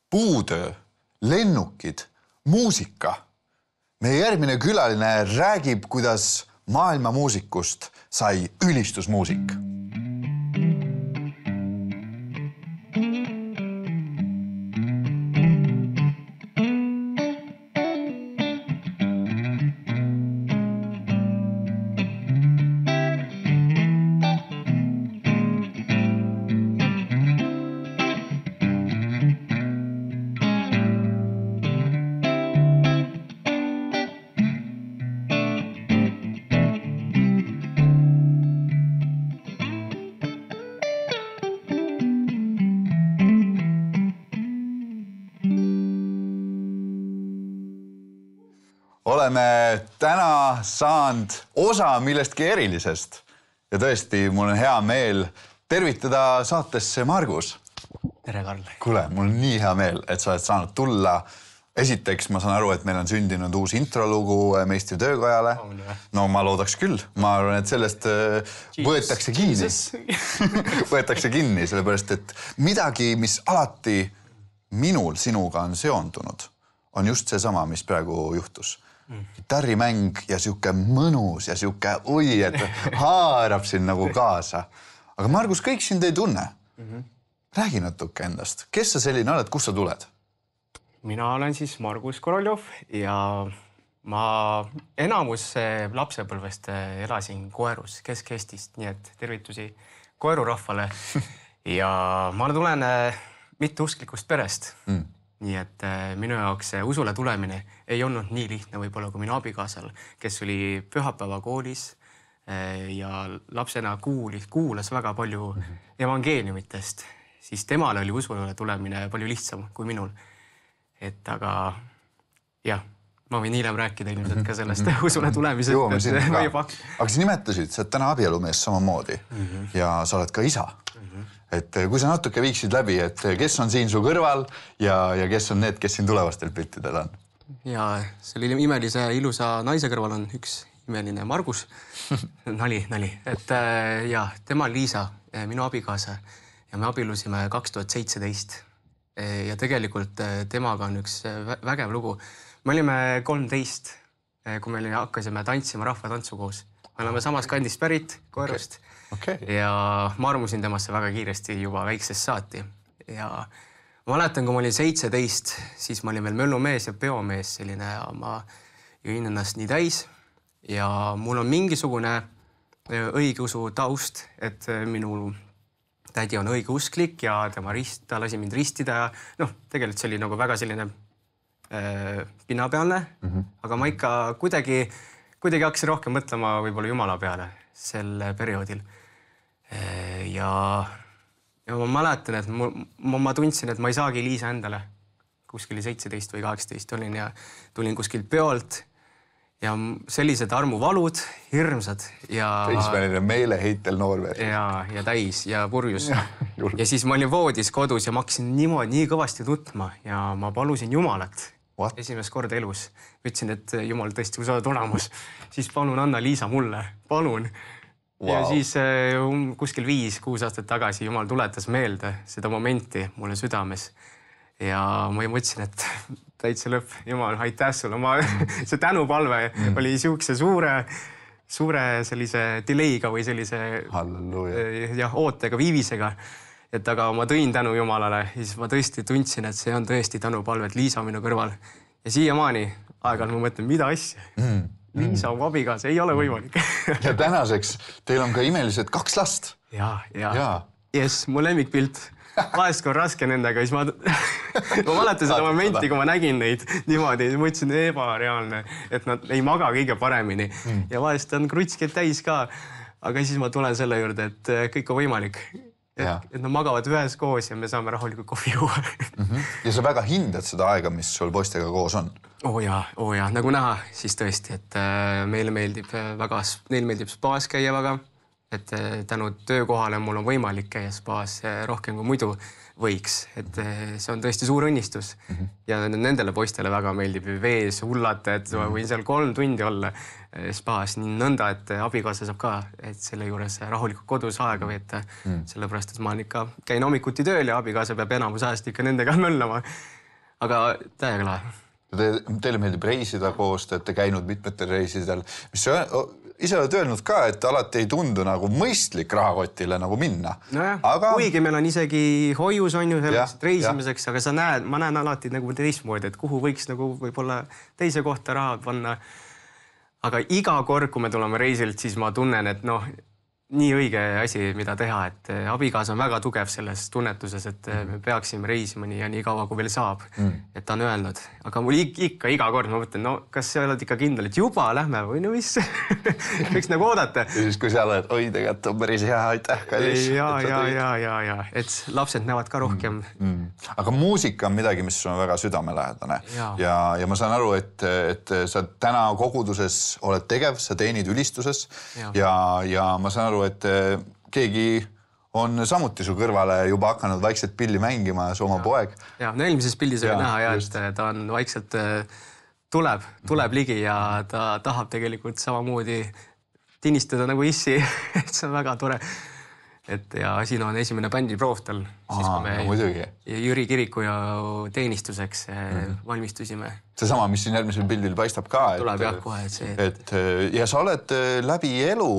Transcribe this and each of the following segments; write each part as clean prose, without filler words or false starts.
puutöö, lennukid, muusika. Meie järgmine külaline räägib, kuidas maailma muusikust sai ülistusmuusik. Oleme täna saanud osa millestki erilisest ja tõesti, mul on hea meel tervitada saatesse Margus. Tere, Karl. Kuule, mul on nii hea meel, et sa oled saanud tulla. Esiteks, ma saan aru, et meil on sündinud uus introlugu Meistri töökojale. No ma loodaks küll. Ma arvan, et sellest võetakse kinni. Võetakse kinni, sellepärast, et midagi, mis alati minul sinuga on seondunud, on just seesama, mis praegu juhtus. Gitarrimäng ja siuke mõnus ja siuke et haarab siin nagu kaasa. Aga Margus, kõik sind ei tunne. Räägi natuke endast. Kes sa selline oled, kust sa tuled? Mina olen siis Margus Koroljov ja ma enamus lapsepõlvest elasin Koerus Kesk-Eestist, nii et tervitusi Koeru rahvale. Ja ma tulen mitteusklikust perest. Nii et minu jaoks usule tulemine ei olnud nii lihtne võib-olla kui minu abikaasal, kes oli pühapäeva koolis ja lapsena kuulas väga palju evangeeliumitest, siis temal oli usule tulemine palju lihtsam kui minul. Et aga jah, ma võin hiljem rääkida ilmselt ka sellest usule tulemisest. Jõuame sinna ka. Aga sa nimetasid, sa oled täna abielumees samamoodi ja sa oled ka isa. Et kui sa natuke viiksid läbi, et kes on siin su kõrval ja kes on need, kes siin tulevastel piltidel on? Ja selle imelise ilusa naise kõrval on üks imeline Margus. Nali. Et ja, tema on Liisa, minu abikaasa ja me abilusime 2017. Ja tegelikult temaga on üks vägev lugu. Me olime 13, kui me hakkasime tantsima rahvatantsu koos. Me oleme samas kandist pärit, Koerust. Ja ma armusin temasse väga kiiresti juba väiksest saati. Ja ma mäletan, kui ma olin 17, siis ma olin veel möllumees ja peomees selline ja ma jõin ennast nii täis. Ja mul on mingisugune õigeusu taust, et minu tädi on õigeusklik ja ta lasi mind ristida ja tegelikult see oli nagu väga selline pinnapealne, aga ma ikka kuidagi hakkasin rohkem mõtlema võib-olla Jumala peale sel perioodil. Ja ma mäletan, et ma tundsin, et ma ei saagi Liisa endale. Kuskil 17 või 18 olin ja tulin kuskilt peolt ja sellised armuvalud, hirmsad ja... Teismeline meeleheitel noormees. Ja täis ja purjus. Ja siis ma olin voodis kodus ja ma hakkasin nii kõvasti nutma ja ma palusin Jumalat. Esimest korda elus. Ütlesin, et Jumal tõesti, kui sa oled olemas, siis palun anna Liisa mulle. Palun. Ja siis kuskil 5-6 aastat tagasi Jumal tuletas meelde seda momenti mulle südames. Ja ma mõtlesin, et täitsa lõpp. Jumal, aitäh sulle. See tänupalve oli siukse suure sellise delay'ga või sellise ootega, viivisega. Et aga ma tõin tänu Jumalale ja siis ma tõesti tundsin, et see on tõesti tänupalve, et Liisa on minu kõrval. Ja siiamaani aeg-ajalt ma mõtlen, mida asja? Liisa on abikaasa, ei ole võimalik. Ja tänaseks teil on ka imelised 2 last. Ja. Yes, mu lemmikpilt. Vahest kui on raske nendega, siis ma mäletan seda momenti, kui ma nägin neid niimoodi, ma ütlesin ebareaalne, et nad ei maga kõige paremini. Ja vahest on krutskid täis ka, aga siis ma tulen selle juurde, et kõik on võimalik. Et nad magavad ühes koos ja me saame rahulikult kohvi juua. Ja sa väga hindad seda aega, mis sul poistega koos on? Oo ja, nagu näha, siis tõesti, et neil meeldib spaas käia väga, et tänu töökohale mul on võimalik käia spaas rohkem kui muidu võiks, et see on tõesti suur õnnistus. Ja nendele poistele väga meeldib vees hullata, et võin seal 3 tundi olla spaas nii nõnda, et abikaasa saab ka, et selle juures rahulikult kodus aega veeta. Sellepärast, et ma ikka käin hommikuti tööl ja abikaasa peab enamus ajast ikka nendega möllama. aga täiega lahe. Teile meeldib reisida koos, te olete käinud mitmetel reisidel, mis ise oled öelnud ka, et alati ei tundu nagu mõistlik rahakotile nagu minna. Nojah, aga... kuigi meil on isegi hoius on ju selleks reisimiseks, aga ma näen alati nagu teistmoodi, et kuhu võiks nagu võib-olla teise kohta raha panna. Aga iga kord, kui me tuleme reisilt, siis ma tunnen, et noh, nii õige asi, mida teha, et abikaasa on väga tugev selles tunnetuses, et me peaksime reisima nii ja nii kaua, kui veel saab, et ta on öelnud. Aga mul ikka iga kord ma mõtlen, no kas sa oled ikka kindel, et juba lähme või no mis? Võiks nagu oodata. Ja siis, kui sa oled, oi, tegelikult on päris hea, aitäh, kallis. Ja, et lapsed näevad ka rohkem. Aga muusika on midagi, mis on väga südamelähedane. Ja ma saan aru, et sa täna koguduses oled tegev, sa teenid ülistuses ja ma saan aru, et keegi on samuti su kõrvale juba hakanud vaikselt pilli mängima, su oma poeg. Ja, no eelmises pildis oli näha, et ta on vaikselt tuleb ligi ja ta tahab tegelikult samamoodi tinistada nagu issi. See on väga tore. Ja siin on esimene bändiproov tal. Siis kui me Jüri kiriku ja teenistuseks valmistusime. See sama, mis siin järgmisel pildil paistab ka. Tuleb jah kohe. Ja sa oled läbi elu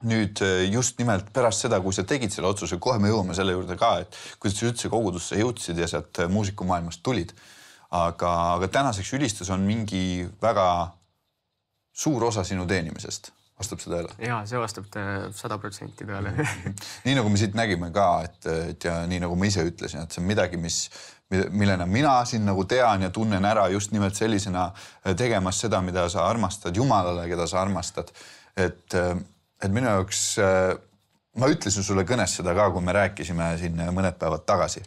nüüd just nimelt pärast seda, kui sa tegid selle otsuse, kohe me jõuame selle juurde ka, et kuidas sa üldse kogudusse jõudsid ja sealt muusikumaailmast tulid. Aga tänaseks ülistus on mingi väga suur osa sinu teenimisest. Vastab seda jälle? Jaa, see vastab 100% peale. Nii nagu me siit nägime ka, et ja nii nagu ma ise ütlesin, et see on midagi, millena mina siin nagu tean ja tunnen ära just nimelt sellisena tegemas seda, mida sa armastad Jumalale, keda sa armastad. Et minu jaoks, ma ütlesin sulle kõnes seda ka, kui me rääkisime siin mõned päevad tagasi,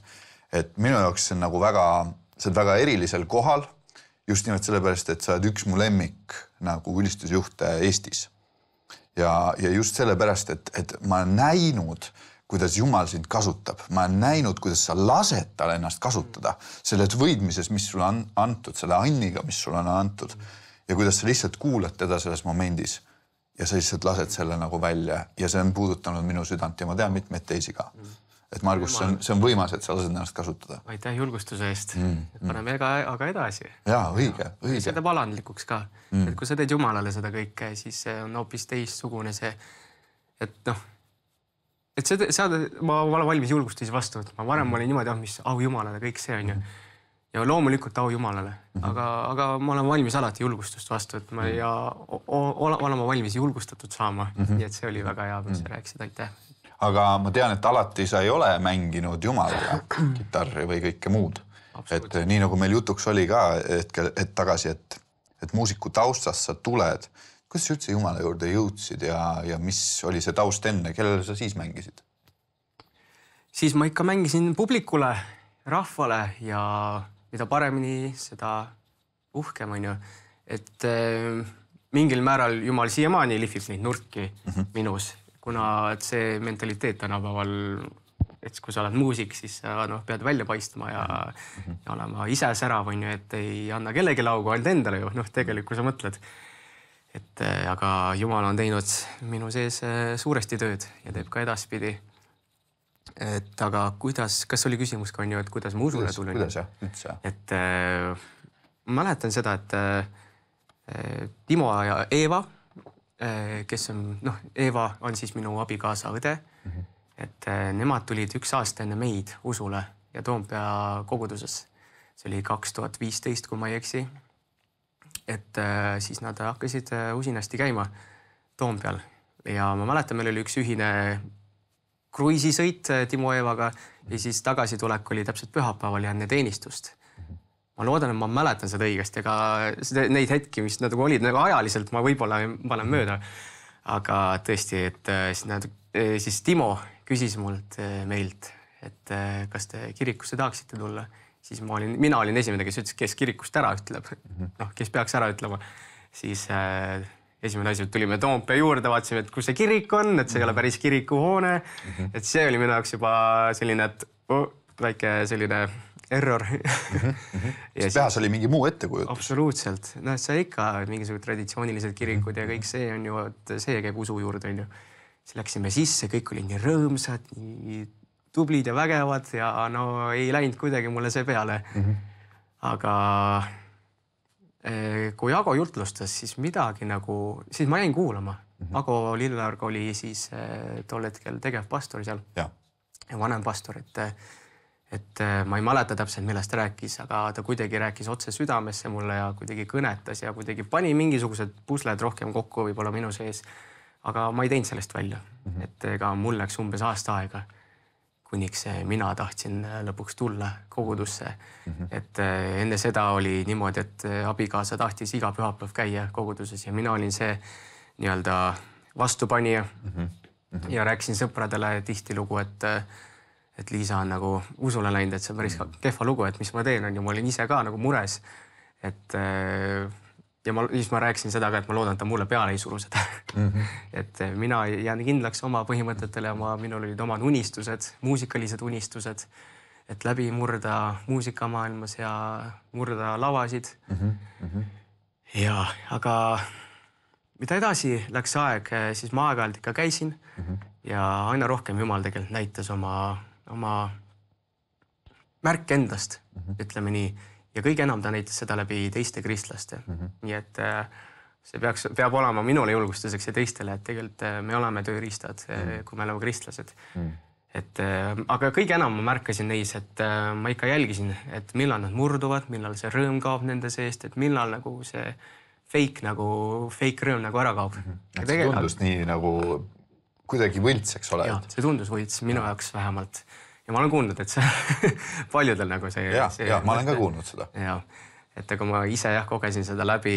et minu jaoks see on nagu väga, sa oled väga erilisel kohal, just nimelt sellepärast, et sa oled üks mu lemmik nagu ülistusjuhte Eestis. Ja just sellepärast, et ma olen näinud, kuidas Jumal sind kasutab. Ma olen näinud, kuidas sa lased tal ennast kasutada selles võidmises, mis sulle on antud, selle anniga, mis sulle on antud ja kuidas sa lihtsalt kuulad teda selles momendis. Ja sa lihtsalt lased selle nagu välja ja see on puudutanud minu südant ja ma tean mitmeid teisi ka. Et Margus, see on võimas, et sa lased ennast kasutada. Aitäh julgustuse eest. Paneme aga edasi. Jaa, õige. See teeb alandlikuks ka. Et kui sa teed Jumalale seda kõike, siis see on hoopis teistsugune see, et noh, et ma olen valmis julgustusi vastu. Ma varem olin niimoodi, mis au Jumalale, kõik see on ju. Ja loomulikult au Jumalale, aga ma olen valmis alati julgustust vastu, et ma olen valmis julgustatud saama. Nii et see oli väga hea, mis sa rääkisid, aitäh. Aga ma tean, et alati sa ei ole mänginud Jumalaga kitarri või kõike muud. Et nii nagu meil jutuks oli ka et tagasi, et muusiku taustast sa tuled. Kuidas sa üldse Jumala juurde jõudsid ja mis oli see taust enne? Kellele sa siis mängisid? Siis ma ikka mängisin publikule, rahvale ja mida paremini, seda uhkem on ju. Et mingil määral Jumal siiamaani lihvib neid nurki minus, kuna see mentaliteet tänapäeval, et kui sa oled muusik, siis sa pead välja paistma ja olema ise särav, on ju, et ei anna kellegi laugu, ainult endale ju, tegelikult kui sa mõtled. Aga Jumal on teinud minu sees suuresti tööd ja teeb ka edaspidi. Aga kuidas, kas oli küsimus ka on ju, et kuidas ma usule tulin? Kuidas üldse? Et ma mäletan seda, et Timo ja Eeva, kes on, Eeva on siis minu abikaasa õde, et nemad tulid 1 aasta enne meid usule ja Toompea koguduses. See oli 2015, kui ma ei eksi. Et siis nad hakkasid usinasti käima Toompeal ja ma mäletan, meil oli üks ühine kruiisisõit Timo Eevaga ja siis tagasitulek oli täpselt pühapäeval ja enne teenistust. Ma loodan, et ma mäletan seda õigesti, aga neid hetki, mis nagu olid nagu ajaliselt, ma võib-olla panen mööda. Aga tõesti, et siis Timo küsis meilt, et kas te kirikusse tahaksite tulla. Siis mina olin esimene, kes ütles, kes kirikust ära ütleb. Kes peaks ära ütlema. Siis esimene asi, et tulime Toompea juurde, vaatasime, et kus see kirik on, et see ei ole päris kirikuhoone. Et see oli minu jaoks juba selline, et väike selline error. Peas oli mingi muu ettekujutus? Absoluutselt. See ikka mingisugused traditsioonilised kirikud ja kõik see on ju, et see käib usu juurde. Siis läksime sisse, kõik oli nii rõõmsad, nii tublid ja vägevad ja no ei läinud kuidagi mulle see peale. Aga kui Ago jutlustas, siis midagi nagu, siis ma jäin kuulama. Ago Lilleorg oli siis tol hetkel tegevpastor seal ja vanem pastor, et ma ei mäleta täpselt, millest ta rääkis, aga ta kuidagi rääkis otse südamesse mulle ja kuidagi kõnetas ja kuidagi pani mingisugused pusled rohkem kokku võib-olla minu sees. Aga ma ei teinud sellest välja, et ega mul läks umbes aasta aega, kuniks mina tahtsin lõpuks tulla kogudusse. Et enne seda oli niimoodi, et abikaasa tahtis iga pühapäev käia koguduses ja mina olin see nii-öelda vastupanija ja rääkisin sõpradele tihtilugu, et Liisa on nagu usule läinud, et see on päris kehva lugu, et mis ma teen on ja ma olin ise ka nagu mures. Ja siis ma rääkisin seda ka, et ma loodan, et ta mulle peale ei suru seda. Et mina jään kindlaks oma põhimõtetele ja minul olid omad unistused, muusikalised unistused, et läbi murda muusikamaailmas ja murda lavasid. Ja, aga mida edasi läks aeg, siis ma aeg-ajalt ikka käisin ja aina rohkem Jumal tegelikult näitas oma märk endast, ütleme nii. Ja kõige enam ta näitas seda läbi teiste kristlaste. Nii et see peab olema minule julgustuseks ja teistele, et tegelikult me oleme tööriistad, kui me oleme kristlased. Aga kõige enam ma märkasin neis, et ma ikka jälgisin, et millal nad murduvad, millal see rõõm kaob nende seest, et millal nagu see fake rõõm nagu ära kaob. See tundus nii nagu kuidagi võlts, eks ole? Jah, see tundus võlts minu jaoks vähemalt. Ja ma olen kuulnud, et see paljudel nagu see... Ja, ma olen ka kuulnud seda. Ja, et aga ma ise kogesin seda läbi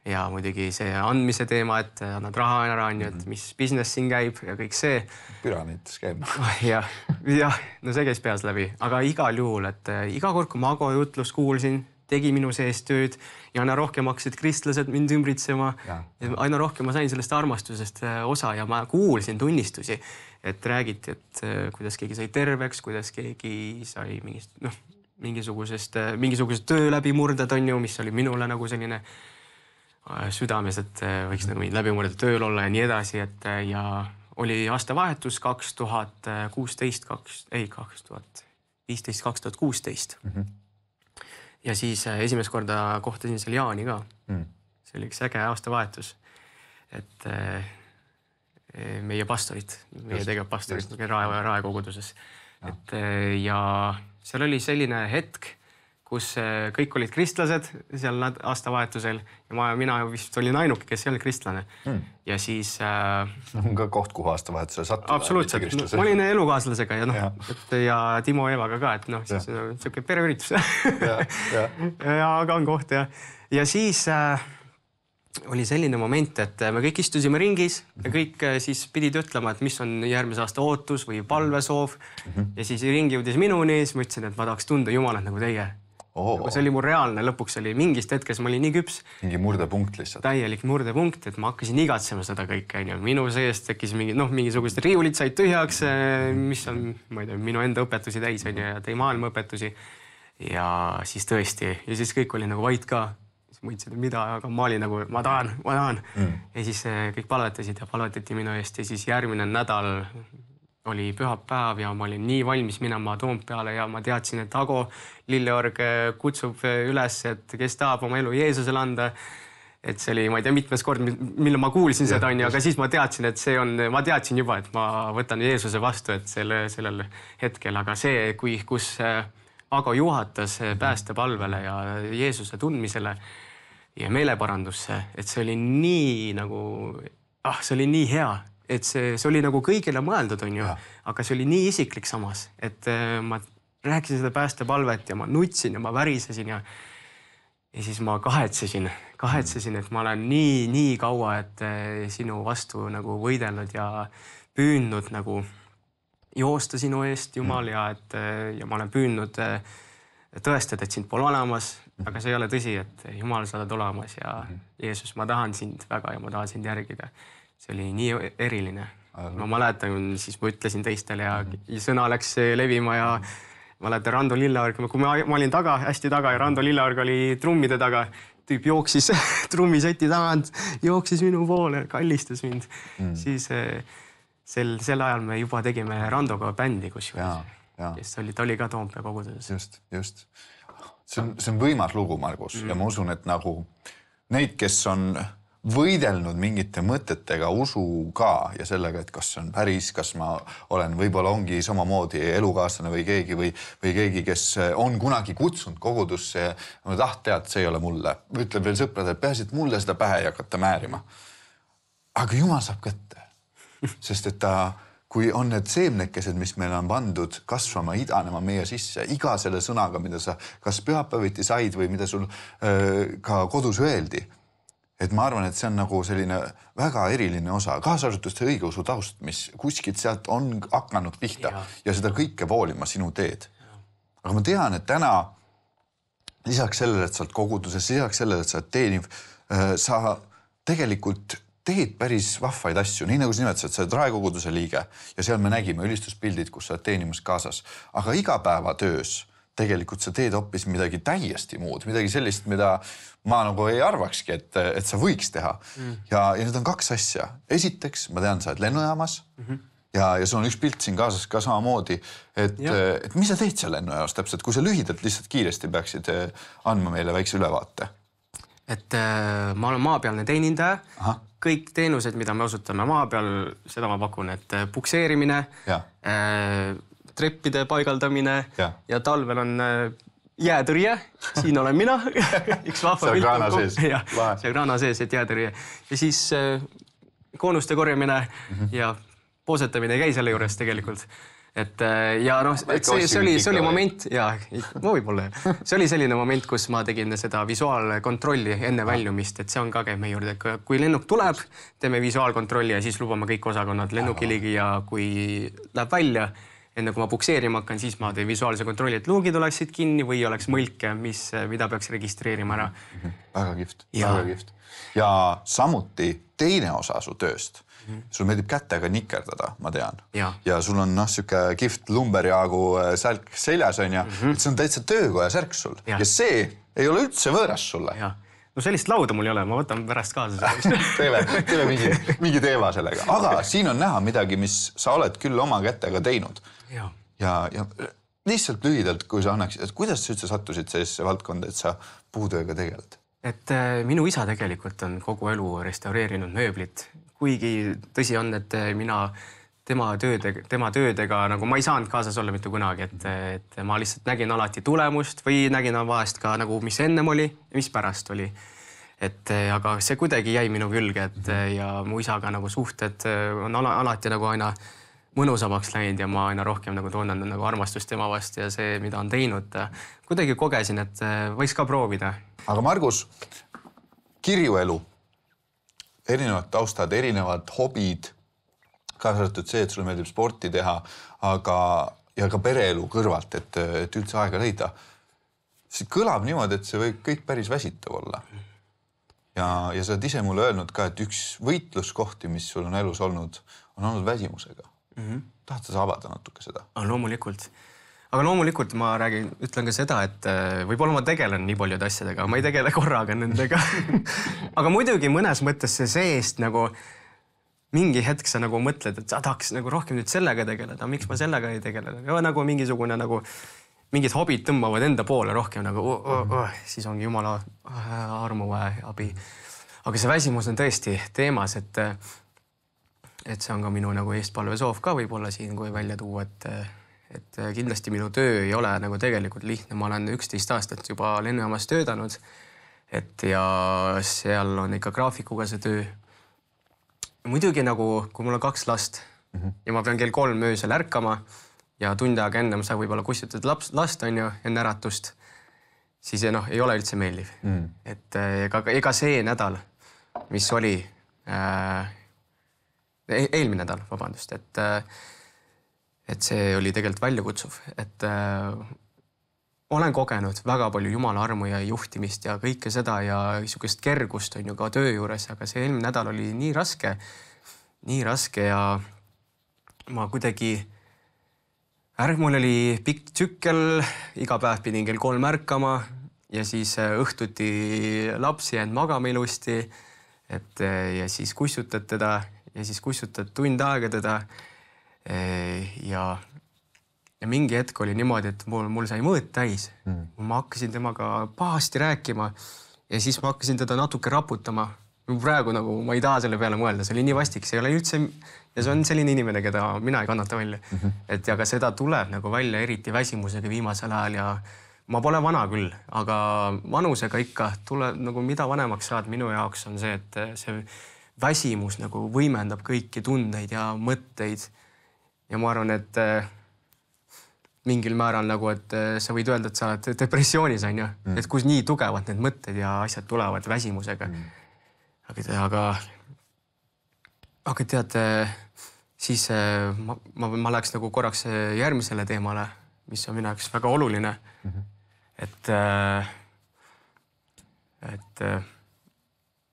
ja muidugi see andmise teema, et annad raha ära, et mis business siin käib ja kõik see. Püramiides käib. Ja, no see käis peas läbi, aga igal juhul, et iga kord, kui ma Ago jutlust kuulsin, tegi minu sees tööd ja aina rohkem hakkasid kristlased mind ümbritsema. Ja aina rohkem ma sain sellest armastusest osa ja ma kuulsin tunnistusi, et räägiti, et kuidas keegi sai terveks, kuidas keegi sai mingisugusest töö läbimurded on ju, mis oli minule nagu selline südames, et võiks nagu läbimurded tööl olla ja nii edasi, ja oli aastavahetus 2015-2016. Ja siis esimest korda kohtasin seal Jaani ka. See oli üks äge aastavahetus. Et meie pastorid, meie tegevpastorid raekoguduses. Ja seal oli selline hetk, kus kõik olid kristlased seal aastavahetusel ja mina vist olin ainuke, kes ei olnud kristlane. Ja siis... On ka koht, kuhu aastavahetusel sattuda. Absoluutselt. Ma olin elukaaslasega ja Timo Eevaga ka, et siis on selline pereüritus. Aga on koht ja siis oli selline moment, et me kõik istusime ringis ja kõik siis pidid ütlema, et mis on järgmise aasta ootus või palvesoov. Ja siis ringi jõudis minuni, siis ma ütlesin, et ma tahaks tunda Jumalat nagu teie. See oli mu reaalne, lõpuks oli mingist hetkes, ma olin nii küps. Mingi murdepunkt lihtsalt. Täielik murdepunkt, et ma hakkasin igatsema seda kõike. Minu seest tekkis mingisugused riiulid said tühjaks, mis on, ma ei tea, minu enda õpetusi täis ja tõi maailma õpetusi. Ja siis tõesti, ja siis kõik oli nagu vait ka. Siis mõtlesin, et mida, aga ma olin nagu, ma tahan. Ja siis kõik palvetasid ja palvetati minu eest ja siis järgmine nädal oli pühapäev ja ma olin nii valmis minema Toompeale ja ma teadsin, et Ago Lilleorg kutsub üles, et kes tahab oma elu Jeesusele anda. Et see oli, ma ei tea, mitmes kord, mille ma kuulsin seda, aga siis ma teadsin, et ma teadsin juba, et ma võtan Jeesuse vastu, et sellel hetkel. Aga see, kus Ago juhatas päästepalvele ja Jeesuse tundmisele ja meeleparandusse, et see oli nii nagu, see oli nii hea. Et see oli nagu kõigile mõeldud, on ju, aga see oli nii isiklik samas, et ma rääkisin seda päästepalvet ja ma nutsin ja ma värisesin ja siis ma kahetsesin, et ma olen nii kaua, et sinu vastu nagu võidelnud ja püüdnud nagu joosta sinu eest, Jumal, ja ma olen püüdnud tõestada, et sind pole olemas, aga see ei ole tõsi, et Jumal, sa oled olemas ja Jeesus, ma tahan sind väga ja ma tahan sind järgida. See oli nii eriline. Ma mäletan, siis ma ütlesin teistele ja sõna läks levima ja mäletan Rando Lilleorg, kui ma olin hästi taga ja Rando Lilleorg oli trummide taga, tüüp jooksis trummiseti tagant, jooksis minu poole, kallistas mind. Siis sel ajal me juba tegime Randoga bändi, ta oli ka Toompea koguduses. Just. See on võimas lugu, Margus, ja ma usun, et nagu neid, kes on võidelnud mingite mõtetega usuga ja sellega, et kas see on päris, kas ma olen, võib-olla ongi samamoodi elukaaslane või keegi, kes on kunagi kutsunud kogudusse ja ma tead, see ei ole mulle. Ütleb veel sõpradele, peaasi, et mulle seda pähe ei hakata määrima. Aga Jumal saab kätte, sest et kui on need seemnekesed, mis meil on pandud kasvama, idanema meie sisse, iga selle sõnaga, mida sa kas pühapäeviti said või mida sul ka kodus öeldi. Et ma arvan, et see on nagu selline väga eriline osa, kaasarvutuste õigeusu taust, mis kuskilt sealt on hakanud pihta ja seda kõike voolima sinu teed. Aga ma tean, et täna lisaks sellele, et sa oled koguduses, lisaks sellele, et sa oled teeniv, sa tegelikult teed päris vahvaid asju, nii nagu sa nimetasid, sa oled raekoguduse liige ja seal me nägime ülistuspildid, kus sa oled teenimas kaasas. Aga igapäevatöös tegelikult sa teed hoopis midagi täiesti muud, midagi sellist, mida ma nagu ei arvakski, et sa võiks teha. Ja need on kaks asja. Esiteks, ma tean, sa oled lennujaamas ja sul on üks pilt siin kaasas ka samamoodi, et mis sa teed seal lennujaamas täpselt, kui sa lühidalt lihtsalt kiiresti peaksid andma meile väikse ülevaate? Et ma olen maapealne teenindaja. Kõik teenused, mida me osutame maa peal, seda ma pakun, et pukseerimine, treppide paigaldamine ja talvel on jäätõrje. Siin olen mina. Üks vahva pilt. See kraana sees, et jäätõrje. Ja siis koonuste korjamine ja poosetamine ei käi selle juures tegelikult. Et ja noh, see oli moment ja võib-olla. See oli selline moment, kus ma tegin seda visuaalkontrolli enne väljumist, et see on ka käib meie juurde. Kui lennuk tuleb, teeme visuaalkontrolli ja siis lubame kõik osakonnad lennukiligi ja kui läheb välja, enne kui ma pukseerima hakkan, siis ma teen visuaalse kontrolli, et luugid oleksid kinni või oleks mõlke, mida peaks registreerima ära. Väga kihvt. Ja samuti teine osa su tööst. Sul meeldib kätega nikerdada, ma tean. Ja sul on siuke kihvt lumberjaagu sälk seljas on ja see on täitsa töökoja särk sul. Ja see ei ole üldse võõras sulle. No sellist lauda mul ei ole, ma võtan pärast kaasa. Teeme mingi teema sellega. Aga siin on näha midagi, mis sa oled küll oma kätega teinud. Ja lihtsalt lühidalt, kui sa annaksid, et kuidas sa üldse sattusid sellesse valdkonda, et sa puutööga tegeled? Et minu isa tegelikult on kogu elu restaureerinud mööblit. Kuigi tõsi on, et mina tema töödega, nagu ma ei saanud kaasas olla mitte kunagi, et ma lihtsalt nägin alati tulemust või nägin vahest ka nagu, mis ennem oli, mis pärast oli. Aga see kuidagi jäi minu külge, ja mu isaga nagu suhted on alati nagu aina mõnusamaks läinud ja ma aina rohkem nagu tunnen nagu armastust tema vastu ja see, mida on teinud, kuidagi kogesin, et võiks ka proovida. Aga Margus, kirjuelu, erinevad taustad, erinevad hobid, kaasarvatud see, et sulle meeldib sporti teha, ja ka pereelu kõrvalt, et üldse aega leida. See kõlab niimoodi, et see võib kõik päris väsitav olla. Ja sa oled ise mulle öelnud ka, et üks võitluskohti, mis sul on elus olnud, on olnud väsimusega. Tahad sa avada natuke seda? Loomulikult. Aga loomulikult ma ütlen ka seda, et võib-olla ma tegelen nii paljud asjadega, ma ei tegele korraga nendega. Aga muidugi mõnes mõttes see seest nagu mingi hetk sa nagu mõtled, et sa tahaks nagu rohkem nüüd sellega tegeleda, miks ma sellega ei tegele. Nagu mingisugune nagu mingid hobid tõmbavad enda poole rohkem nagu siis ongi Jumala armu abi. Aga see väsimus on tõesti teemas, et see on ka minu nagu eestpalve soov ka võib-olla siin, kui välja tuua, et kindlasti minu töö ei ole nagu tegelikult lihtne. Ma olen 11 aastat juba lennujaamas töötanud, ja seal on ikka graafikuga see töö. Muidugi nagu, kui mul on 2 last ja ma pean kell 3 öösel ärkama ja tund aega enne ma saan võib-olla kustutad last on ju enne äratust, siis ei ole üldse meeldiv. Et ega see nädal, mis oli eelmine nädal, vabandust, et see oli tegelikult väljakutsuv, et olen kogenud väga palju Jumala armu ja juhtimist ja kõike seda ja niisugust kergust on ju ka töö juures, aga see eelmine nädal oli nii raske ja ma kuidagi, mul oli pikk tsükkel, iga päev pidin kell 3 ärkama ja siis õhtuti laps jäänud magama ilusti, ja siis kustutad teda ja siis kustutad tund aega teda. Ja mingi hetk oli niimoodi, et mul sai mõõt täis. Ma hakkasin temaga pahasti rääkima ja siis ma hakkasin teda natuke raputama. Praegu nagu ma ei taha selle peale mõelda, see oli nii vastik, see ei ole üldse ja see on selline inimene, keda mina ei kannata välja. Et ja ka seda tuleb nagu välja eriti väsimusega viimasel ajal ja ma pole vana küll, aga vanusega ikka tuleb nagu mida vanemaks saad minu jaoks on see, et see väsimus nagu võimendab kõiki tundeid ja mõtteid. Ja ma arvan, et mingil määral nagu, et sa võid öelda, et sa oled depressioonis on ju, et kus nii tugevad need mõtted ja asjad tulevad väsimusega. Aga tead, siis ma läheks nagu korraks järgmisele teemale, mis on minu jaoks väga oluline.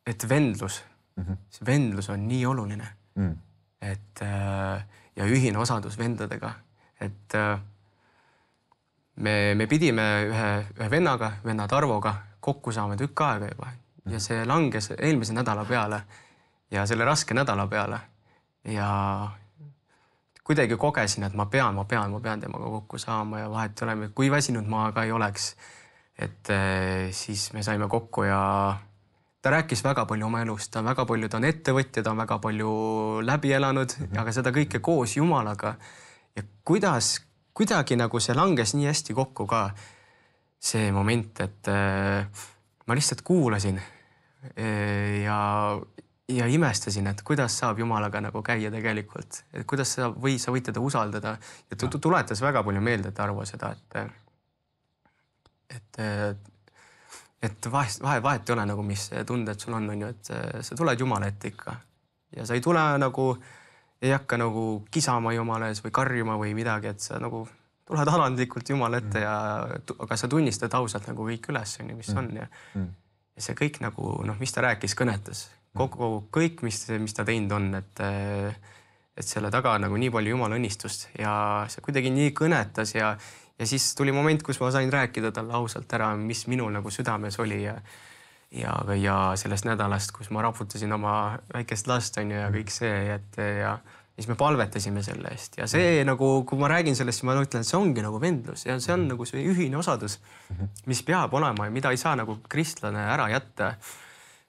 Et vendlus, see vendlus on nii oluline. Et ja ühine osadus vendadega. Et me pidime ühe venna Tarvoga kokku saama tükk aega juba. Ja see langes eelmise nädala peale ja selle raske nädala peale. Ja kuidagi kogesin, et ma pean temaga kokku saama ja vahet oleme, kui väsinud ma ka ei oleks. Et siis me saime kokku ja ta rääkis väga palju oma elust, ta on ettevõtja, ta on väga palju läbi elanud, aga seda kõike koos Jumalaga. Ja kuidagi nagu see langes nii hästi kokku ka see moment, et ma lihtsalt kuulasin ja imestasin, et kuidas saab Jumalaga nagu käia tegelikult, et kuidas sa võid teda usaldada ja tuletas väga palju meelde Tarvo seda, et vahet ei ole nagu, mis tunded sul on ju, et sa tuled Jumala ette ikka ja sa ei tule nagu, ei hakka nagu kisama Jumala ees või karjuma või midagi, et sa nagu tuled alandlikult Jumala ette aga sa tunnistad ausalt nagu kõik üles, mis on ja see kõik nagu, mis ta rääkis, kõnetas. Kõik, mis ta teinud on, et selle taga nagu nii palju Jumala õnnistust ja see kuidagi nii kõnetas ja siis tuli moment, kus ma sain rääkida talle ausalt ära, mis minul nagu südames oli ja sellest nädalast, kus ma raputasin oma väikest last on ja kõik see, ja siis me palvetasime selle eest ja see nagu, kui ma räägin sellest, siis ma ütlen, et see ongi nagu vendlus ja see on nagu see ühine osadus, mis peab olema ja mida ei saa nagu kristlane ära jätta.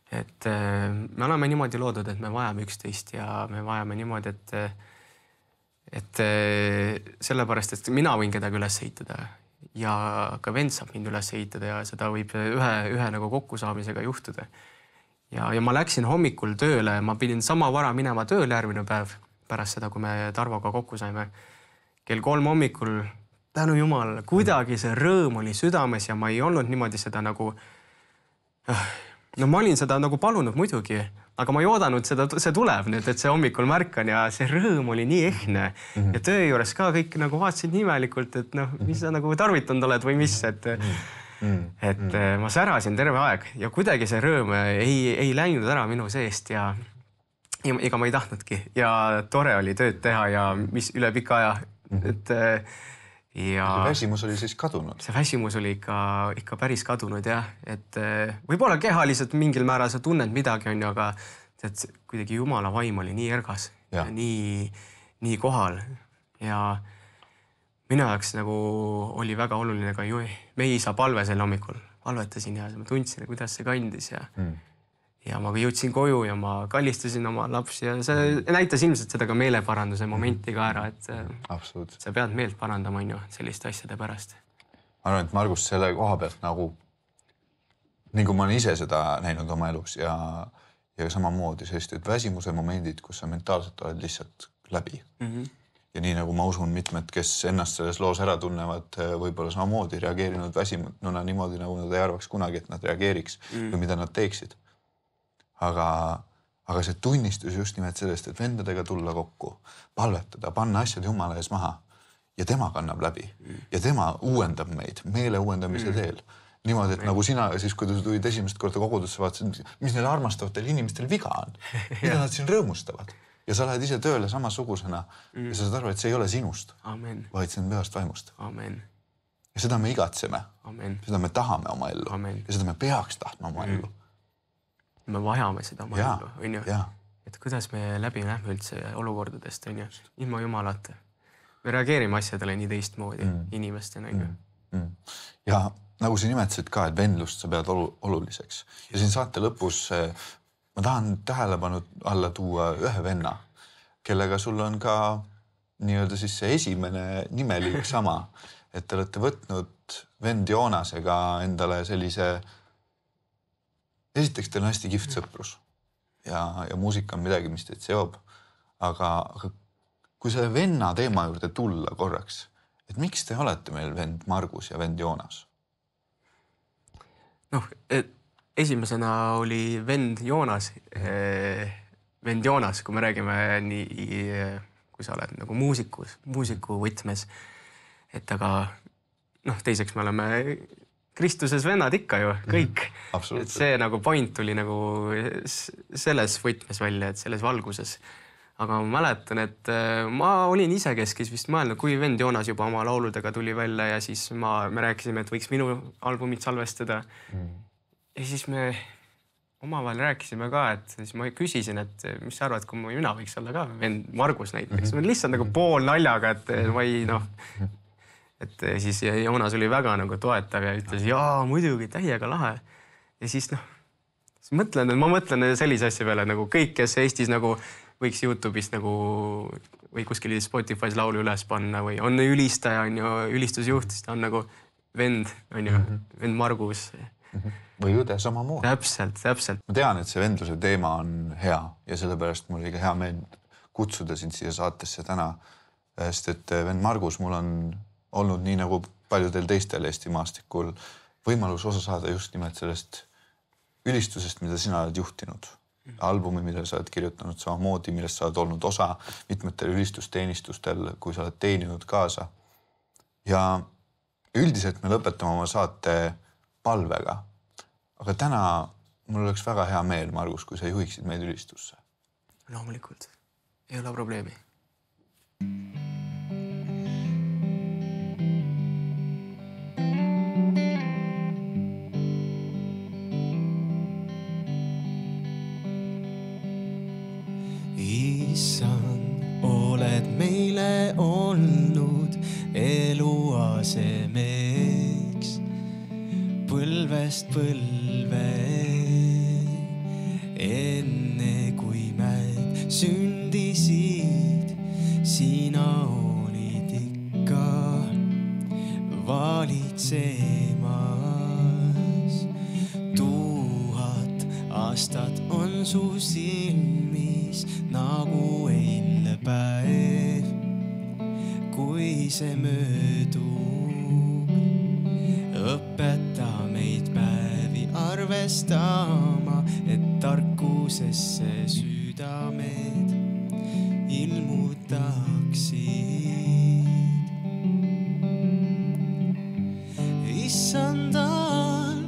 Et me oleme niimoodi loodud, et me vajame üksteist ja me vajame niimoodi, et sellepärast, et mina võin kedagi üles ehitada ja ka vend saab mind üles ehitada ja seda võib ühe nagu kokkusaamisega juhtuda. Ja ma läksin hommikul tööle, ma pidin sama vara minema tööle järgmine päev pärast seda, kui me Tarvoga kokku saime. Kell 3 hommikul, tänu Jumal, kuidagi see rõõm oli südames ja ma ei olnud niimoodi seda nagu... ma olin seda nagu palunud muidugi, aga ma ei oodanud, see tuleb nüüd, et see hommikul märkan ja see rõõm oli nii ehne. Ja töö juures ka kõik nagu vaatasid nii imelikult, et mis sa nagu tarvitanud oled või mis, et ma särasin terve aeg ja kuidagi see rõõm ei läinud ära minu seest ja ega ma ei tahtnudki ja tore oli tööd teha ja mis üle pika aja, et ja see väsimus oli siis kadunud? See väsimus oli ikka päris kadunud jah, et võib-olla kehaliselt mingil määral sa tunned midagi on ju, aga kuidagi Jumala vaim oli nii ergas ja nii kohal ja minu jaoks nagu oli väga oluline ka meie isa palve sel hommikul, palvetasin ja ma tundsin, kuidas see kandis ja ma jõudsin koju ja ma kallistasin oma lapsi ja see näitas ilmselt seda ka meeleparanduse momenti ka ära, et sa pead meelt parandama on ju selliste asjade pärast. Ma arvan, et Margus selle koha pealt nagu ma olen ise seda näinud oma elus ja samamoodi sellised väsimuse momendid, kus sa mentaalselt oled lihtsalt läbi. Ja nii nagu ma usun mitmed, kes ennast selles loos ära tunnevad, võib-olla samamoodi reageerinud väsimununa niimoodi, nagu nad ei arvaks kunagi, et nad reageeriks või mida nad teeksid. Aga see tunnistus just nimelt sellest, et vendadega tulla kokku, palvetada, panna asjad Jumala ees maha ja tema kannab läbi ja tema uuendab meid meele uuendamise teel. Niimoodi, et nagu sina siis, kui sa tulid esimest korda kogudusse, vaatasid, mis neil armastavatel inimestel viga on, mida nad siin rõõmustavad. Ja sa lähed ise tööle samasugusena ja sa saad aru, et see ei ole sinust, vaid see on pühast vaimust. Ja seda me igatseme, seda me tahame oma ellu ja seda me peaks tahtma oma ellu. Me vajame seda oma ellu, on ju. et kuidas me läbi näeme üldse olukordadest, on ju, ilma jumalata. Me reageerime asjadele nii teistmoodi inimestena, on ju. Ja nagu sa nimetasid ka, et vendlust sa pead oluliseks. Ja siin saate lõpus ma tahan tähelepanu alla tuua ühe venna, kellega sul on ka nii-öelda siis see esimene nimeliik sama, et te olete võtnud vend Joonasega endale sellise, esiteks teil on hästi kihvt sõprus ja muusika on midagi, mis teid seob, aga kui selle venna teema juurde tulla korraks, et miks te olete meil vend Margus ja vend Joonas? Noh, esimesena oli vend Joonas, kui me räägime nii, kui sa oled nagu muusiku võtmes, et aga noh, teiseks me oleme Kristuses vennad ikka ju, kõik. Et see nagu point tuli nagu selles võtmes välja, et selles valguses. Aga ma mäletan, et ma olin ise keskis vist mõelnud, kui vend Joonas juba oma lauludega tuli välja ja siis me rääkisime, et võiks minu albumit salvestada. Ja siis me omavahel rääkisime ka, et siis ma küsisin, et mis sa arvad, kui mina võiks olla ka vend Margus näiteks. Lihtsalt nagu pool naljaga, et ma ei noh... Et siis Joonas oli väga nagu toetav ja ütles, jaa, muidugi, täiega lahe. Ja siis noh, ma mõtlen sellise asja peale, nagu kõik, kes Eestis nagu võiks YouTube'is nagu või kuskil Spotify's laulu üles panna või on ülistaja, on ju, ülistusjuht, siis ta on nagu vend, on ju, vend Margus. Või õde samamoodi. Täpselt. Ma tean, et see vendluse teema on hea ja sellepärast mul oli ka hea meel kutsuda sind siia saatesse täna, sest et vend Margus mul on olnud nii nagu paljudel teistel Eesti maastikul võimalus osa saada just nimelt sellest ülistusest, mida sina oled juhtinud. Albumi, mida sa oled kirjutanud samamoodi, millest sa oled olnud osa mitmetel ülistusteenistustel, kui sa oled teeninud kaasa. Ja üldiselt me lõpetame oma saate palvega. Aga täna mul oleks väga hea meel, Margus, kui sa juhiksid meid ülistusse. Loomulikult. Ei ole probleemi. Issand, oled meile olnud eluasemeks põlvest põlve. Enne kui mäed sündisid, sina olid ikka valitsemas. 1000 aastat on su silmis nagu eilne päev, kui see möödub. Õpeta meid päevi arvestama, et tarkusesse südamed ilmutaksid. Issandal,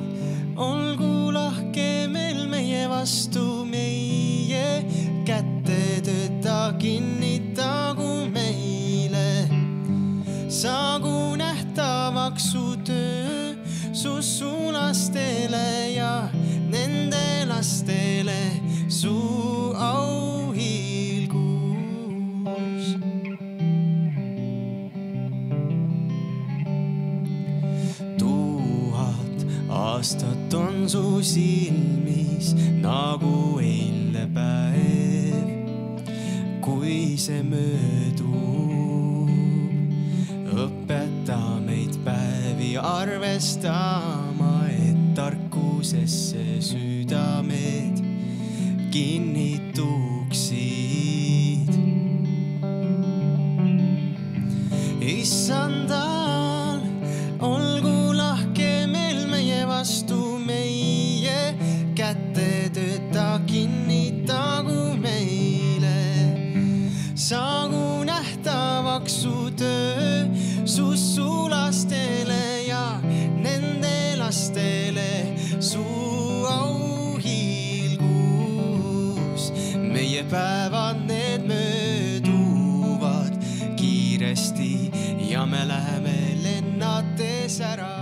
olgu lahke meil meie vastu, meie kätte tööta kinnitagu meile. Saagu nähtavaks su töö su sulastele ja nende lastele su auhiilgus. Tuhat aastat on su silmis nagu eilne päev, kui see möödub. Õpeta meid päevi arvestama, et tarkusesse südamed kinnituksid. Issandal, olgu lahke meil meie vastu, meie kätte tööta kinnitagu meile. Saagu nähtavaks su töö su sulastele ja nende lastele su auhiilgus. Meie päevad need mööduvad kiiresti ja me läheme lennates ära.